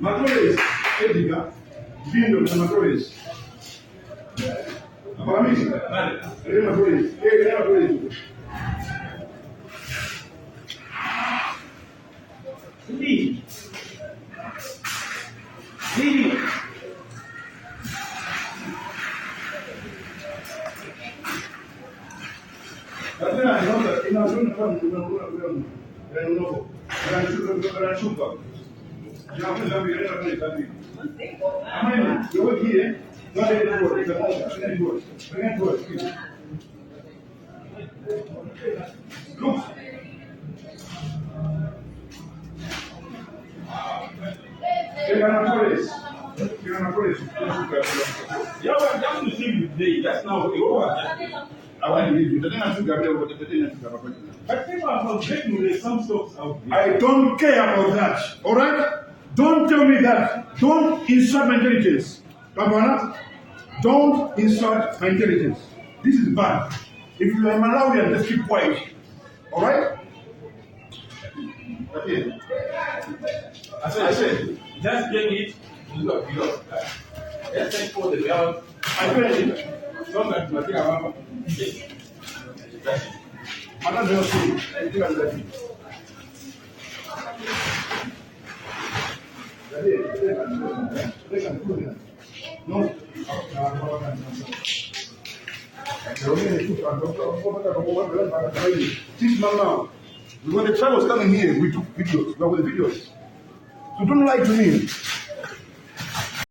Matores, ética, vindo de matores. Para mí, matores, matores. Sí. Sí. Yo voy aquí, no hay Yeah, well, that's the same today. That's now over. I want to leave you. I think I was getting with some stocks out there. I don't care about that. All right? Don't tell me that. Don't insult my intelligence. Pamana, don't insult my intelligence. This is bad. If you are Malawian, just keep quiet. All right? Okay. I said, just get it. Look. Let's take for the bell. I pay. Don't let me take a I'm not going to see. I think I'm ready. No. This man now, when the trial was coming here, we took videos. We were with videos. So don't lie to me.